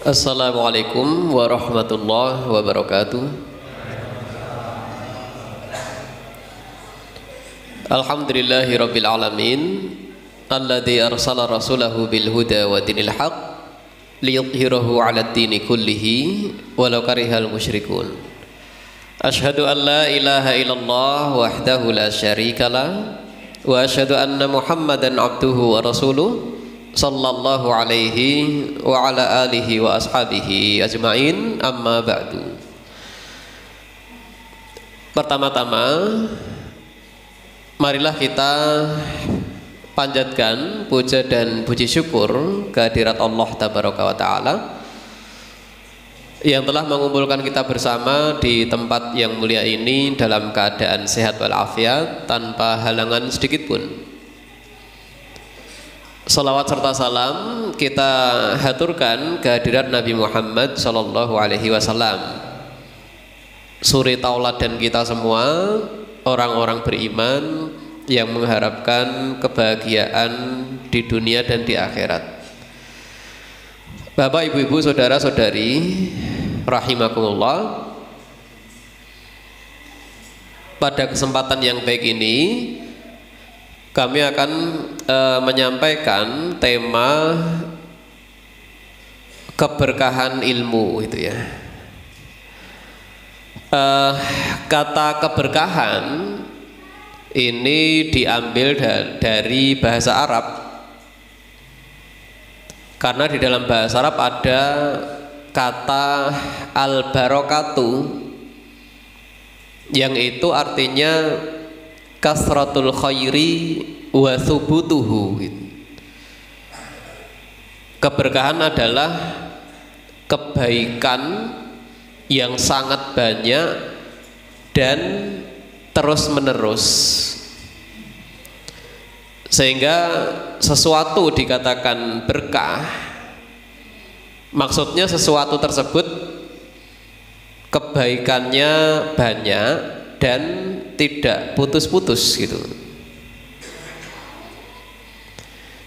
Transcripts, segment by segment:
Assalamualaikum warahmatullahi wabarakatuh. Alhamdulillahirabbil alamin alladzi arsala rasulahu bil huda wa dinil haqq liyudhhirahu 'alad dini kullihi walau karihal musyrikun. Asyhadu an la ilaha illallah wahdahu la syarikalah wa asyhadu anna Muhammadan abduhu wa rasuluh sallallahu alaihi wa ala alihi wa ashabihi ajma'in, amma ba'du. Pertama-tama marilah kita panjatkan puja dan puji syukur kehadirat Allah tabaraka wa ta'ala yang telah mengumpulkan kita bersama di tempat yang mulia ini dalam keadaan sehat walafiat tanpa halangan sedikit pun. Salawat serta salam kita haturkan kehadirat Nabi Muhammad sallallahu alaihi wasallam, suri tauladan kita semua, orang-orang beriman yang mengharapkan kebahagiaan di dunia dan di akhirat. Bapak, ibu-ibu, saudara-saudari rahimakumullah, pada kesempatan yang baik ini kami akan menyampaikan tema keberkahan ilmu, gitu ya. Kata keberkahan ini diambil dari bahasa Arab, karena di dalam bahasa Arab ada kata al-barakatu yang itu artinya kasratul khairi wa thubutuhu. Keberkahan adalah kebaikan yang sangat banyak dan terus menerus, sehingga sesuatu dikatakan berkah, maksudnya sesuatu tersebut kebaikannya banyak dan tidak putus-putus, gitu.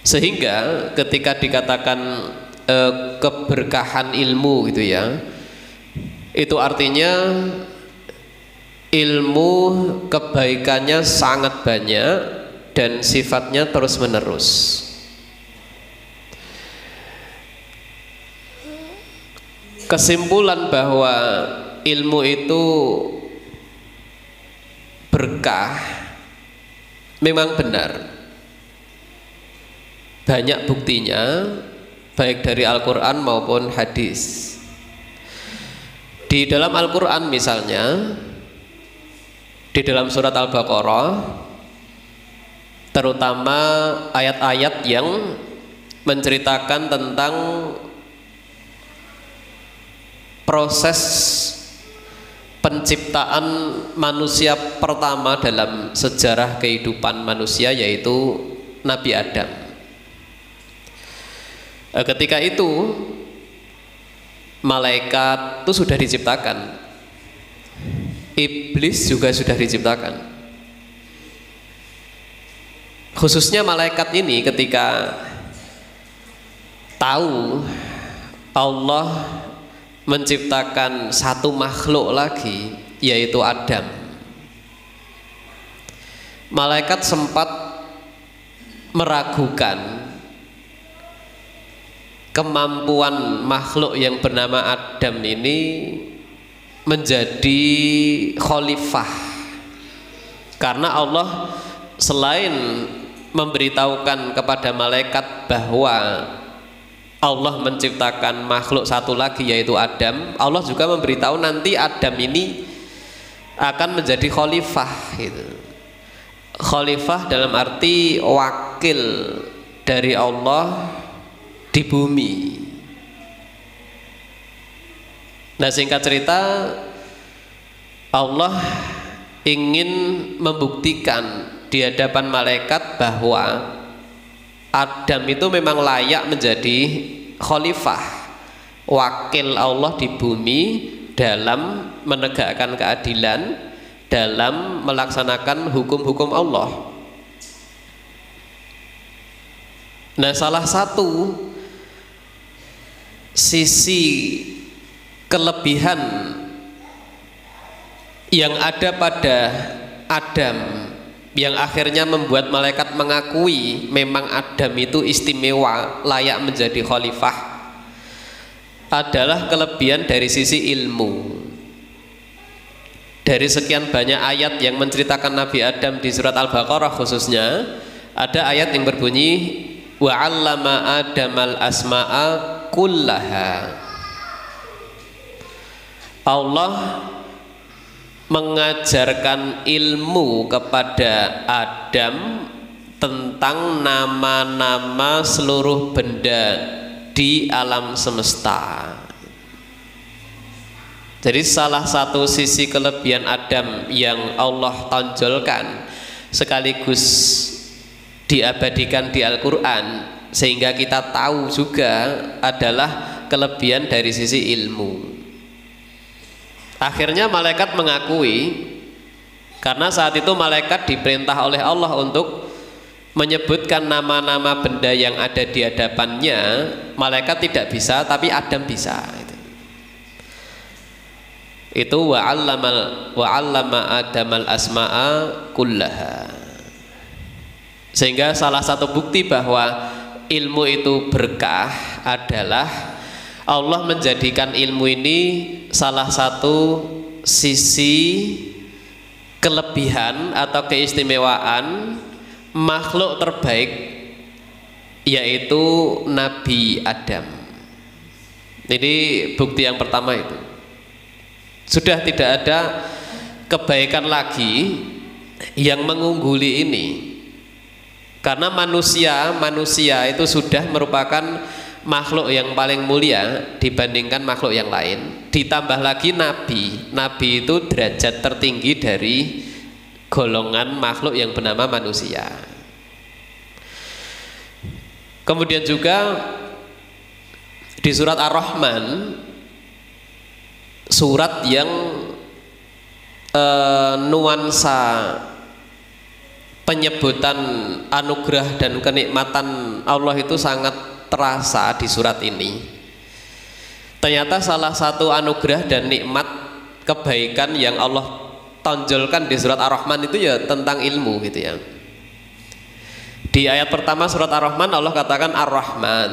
Sehingga ketika dikatakan keberkahan ilmu, gitu ya, itu artinya ilmu kebaikannya sangat banyak dan sifatnya terus menerus. Kesimpulan bahwa ilmu itu berkah memang benar, banyak buktinya baik dari Al-Quran maupun hadis. Di dalam Al-Quran misalnya, di dalam surat Al-Baqarah, terutama ayat-ayat yang menceritakan tentang proses penciptaan manusia pertama dalam sejarah kehidupan manusia, yaitu Nabi Adam. Ketika itu malaikat itu sudah diciptakan, iblis juga sudah diciptakan. Khususnya malaikat ini ketika tahu Allah menciptakan satu makhluk lagi, yaitu Adam, malaikat sempat meragukan kemampuan makhluk yang bernama Adam ini menjadi khalifah, karena Allah selain memberitahukan kepada malaikat bahwa Allah menciptakan makhluk satu lagi, yaitu Adam, Allah juga memberitahu nanti Adam ini akan menjadi khalifah, gitu. Khalifah dalam arti wakil dari Allah di bumi. Nah, singkat cerita, Allah ingin membuktikan di hadapan malaikat bahwa Adam itu memang layak menjadi khalifah, wakil Allah di bumi dalam menegakkan keadilan, dalam melaksanakan hukum-hukum Allah. Nah, salah satu sisi kelebihan yang ada pada Adam yang akhirnya membuat malaikat mengakui memang Adam itu istimewa, layak menjadi khalifah, adalah kelebihan dari sisi ilmu. Dari sekian banyak ayat yang menceritakan Nabi Adam di surat Al-Baqarah khususnya, ada ayat yang berbunyi wa 'allama Adamal asma'a kullaha. Allah mengajarkan ilmu kepada Adam tentang nama-nama seluruh benda di alam semesta. Jadi salah satu sisi kelebihan Adam yang Allah tonjolkan sekaligus diabadikan di Al-Quran sehingga kita tahu juga adalah kelebihan dari sisi ilmu. Akhirnya malaikat mengakui, karena saat itu malaikat diperintah oleh Allah untuk menyebutkan nama-nama benda yang ada di hadapannya. Malaikat tidak bisa, tapi Adam bisa. Itu wa 'allama Adamal asma'a kullaha. Sehingga salah satu bukti bahwa ilmu itu berkah adalah Allah menjadikan ilmu ini salah satu sisi kelebihan atau keistimewaan makhluk terbaik, yaitu Nabi Adam. Ini bukti yang pertama itu. Sudah tidak ada kebaikan lagi yang mengungguli ini, karena manusia itu sudah merupakan makhluk yang paling mulia dibandingkan makhluk yang lain. Ditambah lagi Nabi itu derajat tertinggi dari golongan makhluk yang bernama manusia. Kemudian juga di surat Ar-Rahman, surat yang nuansa penyebutan anugerah dan kenikmatan Allah itu sangat terasa di surat ini. Ternyata salah satu anugerah dan nikmat kebaikan yang Allah tonjolkan di surat Ar-Rahman itu ya tentang ilmu gitu ya. Di ayat pertama surat Ar-Rahman Allah katakan Ar-Rahman,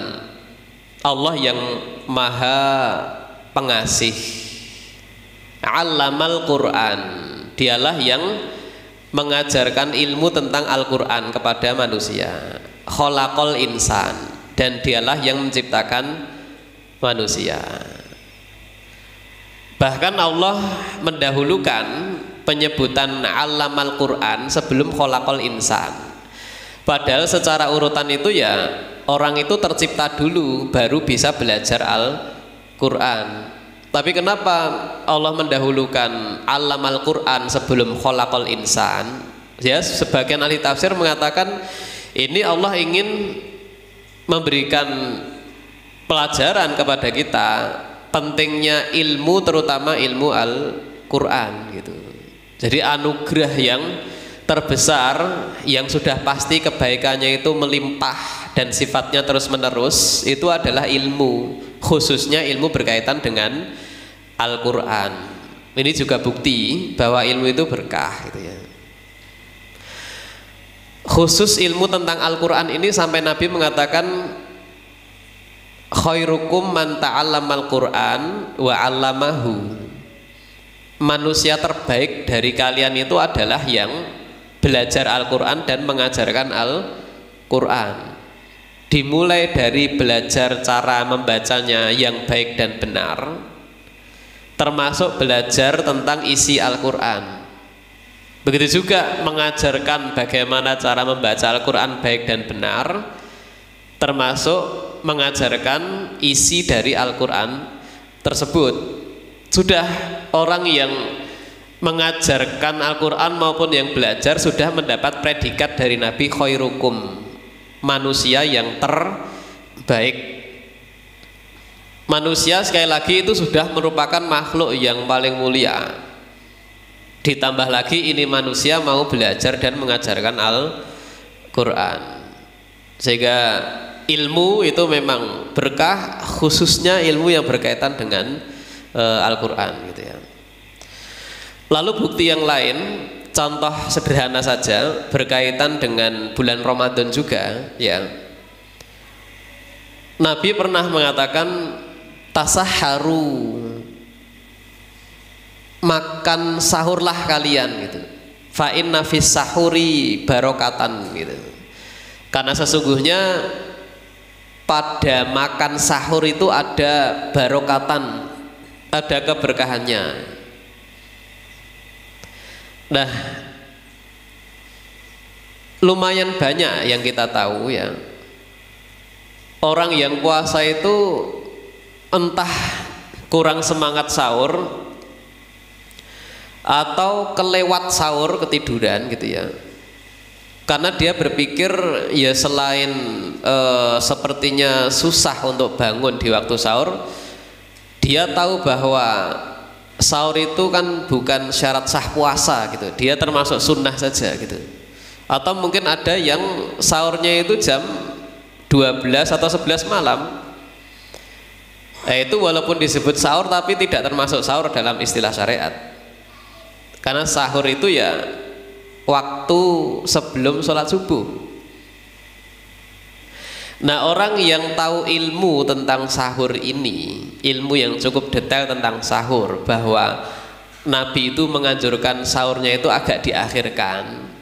Allah yang maha pengasih. 'Allamal Qur'an, dialah yang mengajarkan ilmu tentang Al-Quran kepada manusia. Khalaqal insan, dan dialah yang menciptakan manusia. Bahkan Allah mendahulukan penyebutan 'Allamal Qur'an sebelum khalaqal insan. Padahal secara urutan itu ya orang itu tercipta dulu baru bisa belajar Al-Quran. Tapi kenapa Allah mendahulukan 'Allamal Qur'an sebelum khalaqal insan? Ya, sebagian ahli tafsir mengatakan ini Allah ingin memberikan pelajaran kepada kita pentingnya ilmu, terutama ilmu Al-Quran gitu. Jadi anugerah yang terbesar yang sudah pasti kebaikannya itu melimpah dan sifatnya terus menerus itu adalah ilmu, khususnya ilmu berkaitan dengan Al-Quran. Ini juga bukti bahwa ilmu itu berkah gitu ya. Khusus ilmu tentang Al-Quran ini sampai Nabi mengatakan khairukum man ta'allamal Qur'an wa 'allamahu. Manusia terbaik dari kalian itu adalah yang belajar Al-Quran dan mengajarkan Al-Quran. Dimulai dari belajar cara membacanya yang baik dan benar, termasuk belajar tentang isi Al-Quran. Begitu juga mengajarkan bagaimana cara membaca Al-Quran baik dan benar, termasuk mengajarkan isi dari Al-Quran tersebut. Sudah orang yang mengajarkan Al-Quran maupun yang belajar sudah mendapat predikat dari Nabi khairukum, manusia yang terbaik. Manusia sekali lagi itu sudah merupakan makhluk yang paling mulia. Ditambah lagi ini manusia mau belajar dan mengajarkan Al-Quran, sehingga ilmu itu memang berkah, khususnya ilmu yang berkaitan dengan Al-Quran gitu ya. Lalu bukti yang lain, contoh sederhana saja berkaitan dengan bulan Ramadan juga ya. Nabi pernah mengatakan tasahharu, makan sahurlah kalian gitu. Fa inna fis sahuri barokatan gitu. Karena sesungguhnya pada makan sahur itu ada barokatan, ada keberkahannya. Nah, lumayan banyak yang kita tahu ya. Orang yang puasa itu entah kurang semangat sahur atau kelewat sahur, ketiduran gitu ya. Karena dia berpikir ya selain sepertinya susah untuk bangun di waktu sahur, dia tahu bahwa sahur itu kan bukan syarat sah puasa gitu. Dia termasuk sunnah saja gitu. Atau mungkin ada yang sahurnya itu jam 12 atau 11 malam. Itu walaupun disebut sahur tapi tidak termasuk sahur dalam istilah syariat. Karena sahur itu ya waktu sebelum sholat subuh. Nah, orang yang tahu ilmu tentang sahur ini, ilmu yang cukup detail tentang sahur, bahwa Nabi itu menganjurkan sahurnya itu agak diakhirkan,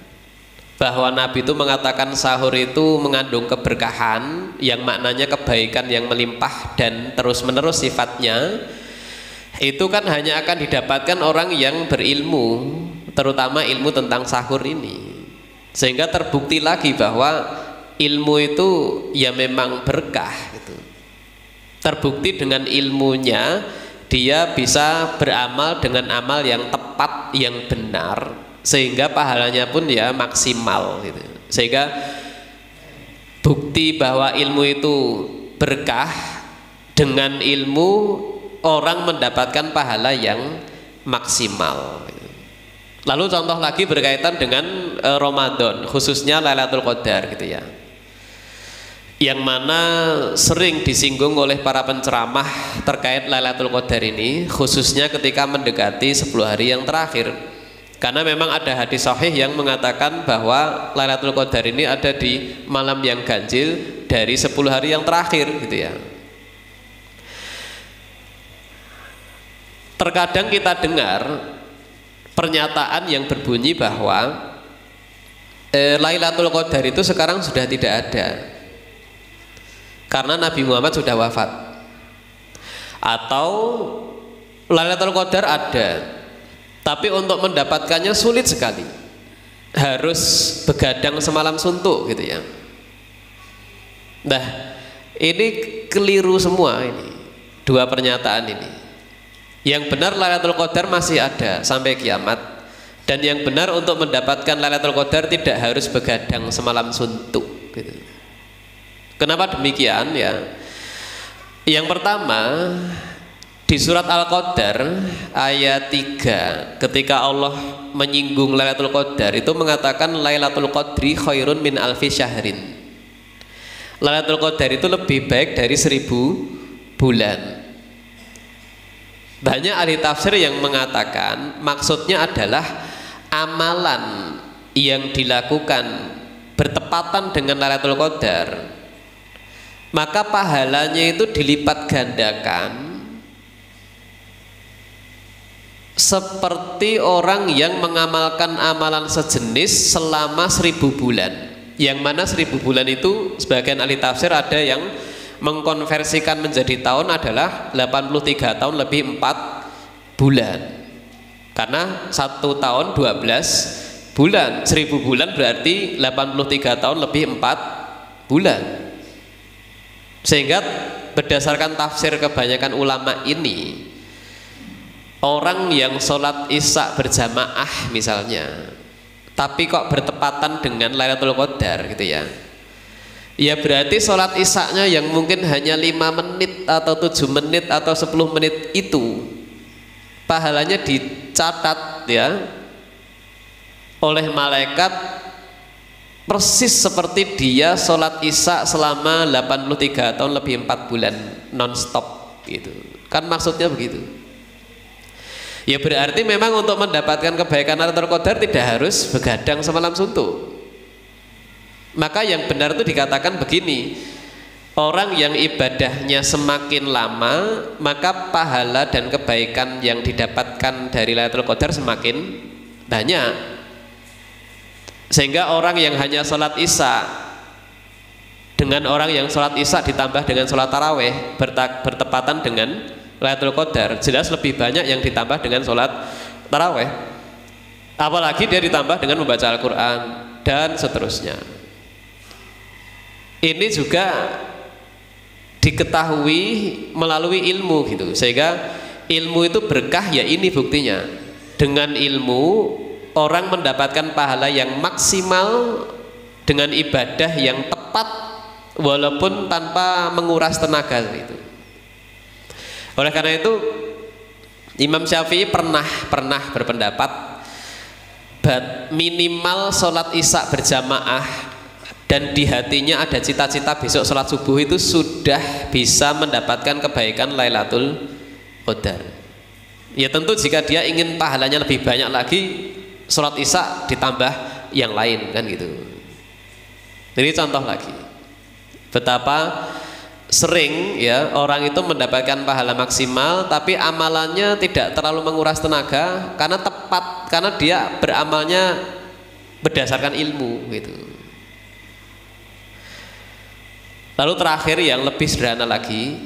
bahwa Nabi itu mengatakan sahur itu mengandung keberkahan yang maknanya kebaikan yang melimpah dan terus menerus sifatnya, itu kan hanya akan didapatkan orang yang berilmu, terutama ilmu tentang sahur ini. Sehingga terbukti lagi bahwa ilmu itu ya memang berkah gitu. Terbukti dengan ilmunya dia bisa beramal dengan amal yang tepat, yang benar, sehingga pahalanya pun ya maksimal gitu. Sehingga bukti bahwa ilmu itu berkah, dengan ilmu orang mendapatkan pahala yang maksimal. Lalu contoh lagi berkaitan dengan Ramadan, khususnya Lailatul Qadar gitu ya, yang mana sering disinggung oleh para penceramah terkait Lailatul Qadar ini, khususnya ketika mendekati 10 hari yang terakhir. Karena memang ada hadis sahih yang mengatakan bahwa Lailatul Qadar ini ada di malam yang ganjil dari 10 hari yang terakhir gitu ya. Terkadang kita dengar pernyataan yang berbunyi bahwa Lailatul Qadar itu sekarang sudah tidak ada karena Nabi Muhammad sudah wafat, atau Lailatul Qadar ada tapi untuk mendapatkannya sulit sekali, harus begadang semalam suntuk gitu ya. Nah, ini keliru semua ini dua pernyataan ini. Yang benar Lailatul Qadar masih ada sampai kiamat, dan yang benar untuk mendapatkan Lailatul Qadar tidak harus begadang semalam suntuk gitu. Kenapa demikian ya? Yang pertama, di surat Al-Qadar ayat 3 ketika Allah menyinggung Lailatul Qadar itu mengatakan Lailatul Qadri khairun min alfi syahrin. Lailatul Qadar itu lebih baik dari 1000 bulan. Banyak ahli tafsir yang mengatakan maksudnya adalah amalan yang dilakukan bertepatan dengan Lailatul Qadar, maka pahalanya itu dilipat gandakan seperti orang yang mengamalkan amalan sejenis selama 1000 bulan. Yang mana 1000 bulan itu sebagian ahli tafsir ada yang mengkonversikan menjadi tahun adalah 83 tahun lebih 4 bulan. Karena 1 tahun 12 bulan, 1000 bulan berarti 83 tahun lebih 4 bulan. Sehingga berdasarkan tafsir kebanyakan ulama ini, orang yang sholat isya berjamaah misalnya, tapi kok bertepatan dengan Lailatul Qadar gitu ya, ya berarti sholat isya-nya yang mungkin hanya 5 menit atau 7 menit atau 10 menit itu pahalanya dicatat ya oleh malaikat persis seperti dia sholat isya selama 83 tahun lebih 4 bulan non-stop gitu. Kan maksudnya begitu. Ya berarti memang untuk mendapatkan kebaikan Lailatul Qadar tidak harus begadang semalam suntuk. Maka yang benar itu dikatakan begini, orang yang ibadahnya semakin lama, maka pahala dan kebaikan yang didapatkan dari Lailatul Qadar semakin banyak. Sehingga orang yang hanya sholat isya dengan orang yang sholat isya ditambah dengan sholat taraweh bertepatan dengan Lailatul Qadar, jelas lebih banyak yang ditambah dengan sholat taraweh. Apalagi dia ditambah dengan membaca Al-Quran dan seterusnya. Ini juga diketahui melalui ilmu gitu, sehingga ilmu itu berkah. Ya ini buktinya, dengan ilmu orang mendapatkan pahala yang maksimal dengan ibadah yang tepat walaupun tanpa menguras tenaga itu. Oleh karena itu Imam Syafi'i pernah berpendapat minimal sholat isya berjamaah dan di hatinya ada cita-cita besok sholat subuh itu sudah bisa mendapatkan kebaikan Lailatul Qadar. Ya tentu jika dia ingin pahalanya lebih banyak lagi, sholat isya ditambah yang lain kan gitu. Ini contoh lagi betapa sering ya orang itu mendapatkan pahala maksimal tapi amalannya tidak terlalu menguras tenaga karena tepat, karena dia beramalnya berdasarkan ilmu gitu. Lalu terakhir yang lebih sederhana lagi,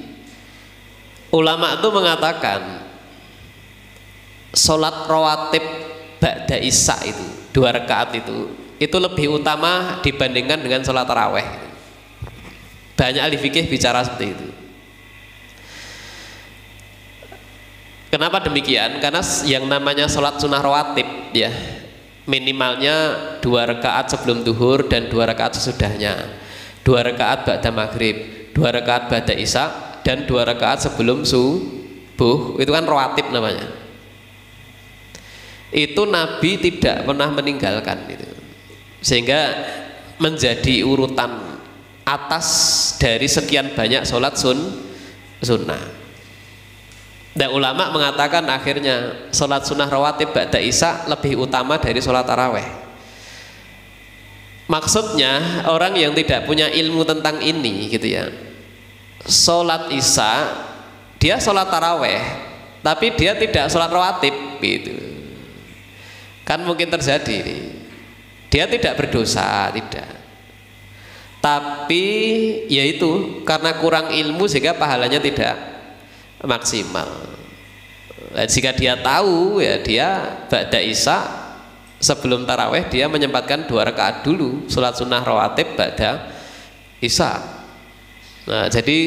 ulama itu mengatakan sholat rawatib ba'da isya itu 2 rakaat itu lebih utama dibandingkan dengan sholat taraweh. Banyak ahli fikih bicara seperti itu. Kenapa demikian? Karena yang namanya sholat sunnah rawatib ya minimalnya 2 rakaat sebelum duhur dan 2 rakaat sesudahnya, 2 rakaat ba'da maghrib, 2 rakaat ba'da isya, dan 2 rakaat sebelum subuh. Itu kan rawatib namanya. Itu Nabi tidak pernah meninggalkan itu, sehingga menjadi urutan atas dari sekian banyak sholat sunnah. Dan ulama mengatakan akhirnya sholat sunnah rawatib ba'da isya lebih utama dari sholat taraweh. Maksudnya orang yang tidak punya ilmu tentang ini gitu ya, sholat isya dia sholat taraweh tapi dia tidak sholat rawatib gitu. Kan mungkin terjadi ini. Dia tidak berdosa, tidak. Tapi yaitu karena kurang ilmu sehingga pahalanya tidak maksimal. Nah, jika dia tahu ya dia ba'da isya sebelum taraweh dia menyempatkan 2 rakaat dulu sholat sunnah rawatib ba'da isya. Nah, jadi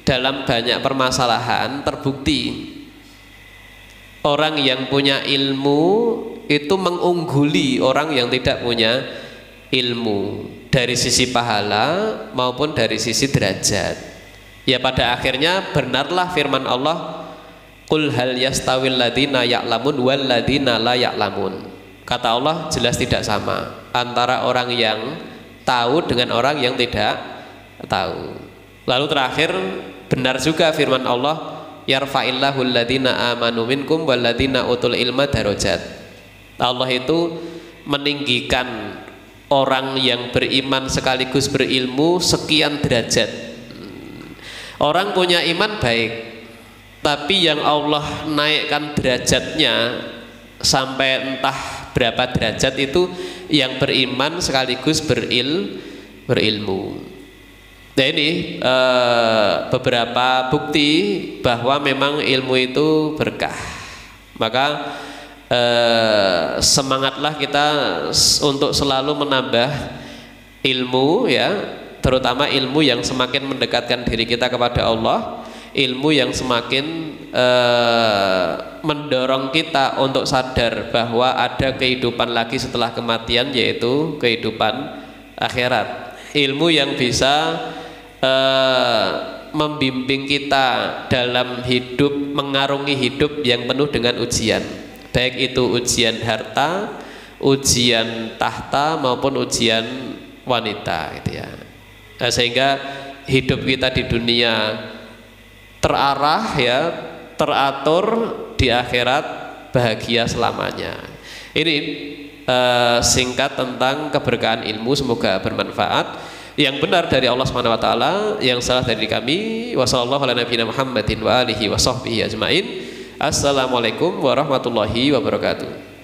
dalam banyak permasalahan terbukti orang yang punya ilmu itu mengungguli orang yang tidak punya ilmu dari sisi pahala maupun dari sisi derajat. Ya pada akhirnya benarlah firman Allah, qul hal yastawil ladina ya'lamun wal ladina la ya'lamun. Kata Allah jelas tidak sama antara orang yang tahu dengan orang yang tidak tahu. Lalu terakhir benar juga firman Allah, yarfa'illahu alladina amanu minkum wal ladina utul ilma darajat. Allah itu meninggikan orang yang beriman sekaligus berilmu sekian derajat. Orang punya iman baik, tapi yang Allah naikkan derajatnya sampai entah berapa derajat itu yang beriman sekaligus berilmu. Nah ini beberapa bukti bahwa memang ilmu itu berkah. Maka semangatlah kita untuk selalu menambah ilmu ya, terutama ilmu yang semakin mendekatkan diri kita kepada Allah, ilmu yang semakin mendorong kita untuk sadar bahwa ada kehidupan lagi setelah kematian, yaitu kehidupan akhirat. Ilmu yang bisa membimbing kita dalam hidup, mengarungi hidup yang penuh dengan ujian, baik itu ujian harta, ujian tahta maupun ujian wanita gitu ya. Nah, sehingga hidup kita di dunia terarah ya, teratur, di akhirat bahagia selamanya. Ini singkat tentang keberkahan ilmu, semoga bermanfaat. Yang benar dari Allah Subhanahu wa taala, yang salah dari kami. Wassallallahu ala nabiyina Muhammadin wa alihi wa sahbihi ajmain. Assalamualaikum warahmatullahi wabarakatuh.